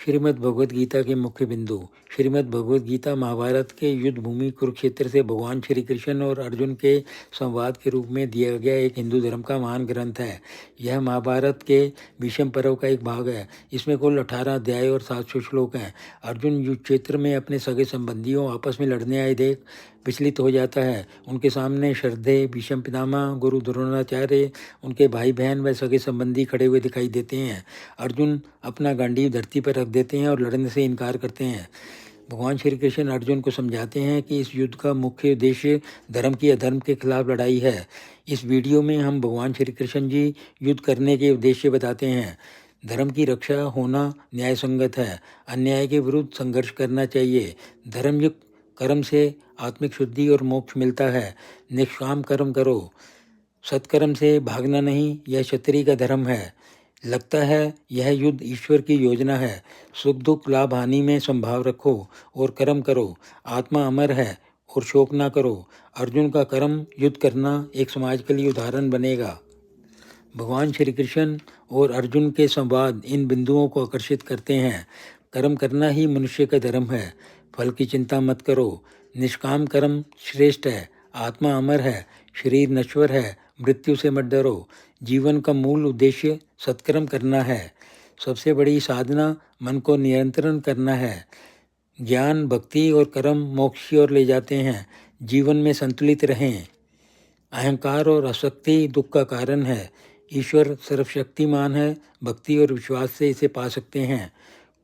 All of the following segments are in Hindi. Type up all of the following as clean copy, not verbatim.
श्रीमद् भगवद गीता के मुख्य बिंदु। श्रीमद् भगवद गीता महाभारत के युद्ध भूमि कुरुक्षेत्र से भगवान श्री कृष्ण और अर्जुन के संवाद के रूप में दिया गया एक हिंदू धर्म का महान ग्रंथ है। यह महाभारत के भीष्म पर्व का एक भाग है। इसमें कुल 18 अध्याय और 700 श्लोक हैं। अर्जुन युद्ध क्षेत्र में अपने सगे संबंधियों आपस में लड़ने आए देख विचलित हो जाता है। उनके सामने श्रद्धे, भीष्म पितामह, गुरु द्रोणाचार्य, उनके भाई बहन व सगे संबंधी खड़े हुए दिखाई देते हैं। अर्जुन अपना गांडीव धरती पर रख देते हैं और लड़ने से इनकार करते हैं। भगवान श्री कृष्ण अर्जुन को समझाते हैं कि इस युद्ध का मुख्य उद्देश्य धर्म की अधर्म के खिलाफ लड़ाई है। इस वीडियो में हम भगवान श्री कृष्ण जी युद्ध करने के उद्देश्य बताते हैं। धर्म की रक्षा होना न्याय संगत है। अन्याय के विरुद्ध संघर्ष करना चाहिए। धर्मयुक्त कर्म से आत्मिक शुद्धि और मोक्ष मिलता है। निष्काम कर्म करो, सत्कर्म से भागना नहीं, यह क्षत्रिय का धर्म है। लगता है यह युद्ध ईश्वर की योजना है। सुख दुख लाभ हानि में संभाव रखो और कर्म करो। आत्मा अमर है और शोक ना करो। अर्जुन का कर्म युद्ध करना एक समाज के लिए उदाहरण बनेगा। भगवान श्री कृष्ण और अर्जुन के संवाद इन बिंदुओं को आकर्षित करते हैं। कर्म करना ही मनुष्य का धर्म है। फल की चिंता मत करो। निष्काम कर्म श्रेष्ठ है। आत्मा अमर है, शरीर नश्वर है, मृत्यु से मत डरो। जीवन का मूल उद्देश्य सत्कर्म करना है। सबसे बड़ी साधना मन को नियंत्रण करना है। ज्ञान, भक्ति और कर्म मोक्ष की ओर ले जाते हैं। जीवन में संतुलित रहें। अहंकार और आसक्ति दुख का कारण है। ईश्वर सर्वशक्तिमान है। भक्ति और विश्वास से इसे पा सकते हैं।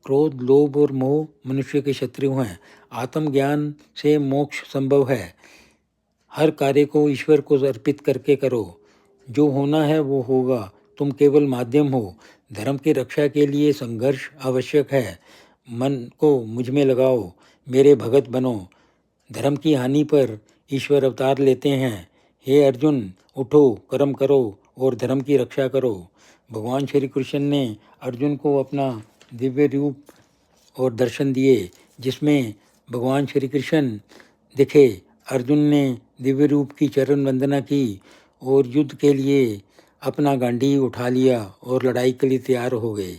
क्रोध, लोभ और मोह मनुष्य के शत्रु हैं। आत्मज्ञान से मोक्ष संभव है। हर कार्य को ईश्वर को अर्पित करके करो। जो होना है वो होगा, तुम केवल माध्यम हो। धर्म की रक्षा के लिए संघर्ष आवश्यक है। मन को मुझ में लगाओ, मेरे भगत बनो। धर्म की हानि पर ईश्वर अवतार लेते हैं। हे अर्जुन, उठो, कर्म करो और धर्म की रक्षा करो। भगवान श्री कृष्ण ने अर्जुन को अपना दिव्य रूप और दर्शन दिए, जिसमें भगवान श्री कृष्ण दिखे। अर्जुन ने दिव्य रूप की चरण वंदना की और युद्ध के लिए अपना गांडीव उठा लिया और लड़ाई के लिए तैयार हो गए।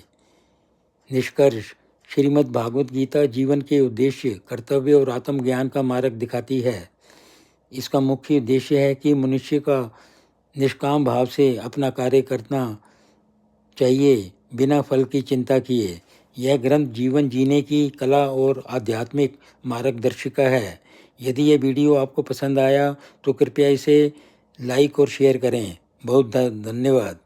निष्कर्ष: श्रीमद् भागवत गीता जीवन के उद्देश्य, कर्तव्य और आत्मज्ञान का मार्ग दिखाती है। इसका मुख्य उद्देश्य है कि मनुष्य का निष्काम भाव से अपना कार्य करना चाहिए, बिना फल की चिंता किए। यह ग्रंथ जीवन जीने की कला और आध्यात्मिक मार्गदर्शिका है। यदि यह वीडियो आपको पसंद आया तो कृपया इसे लाइक और शेयर करें। बहुत धन्यवाद।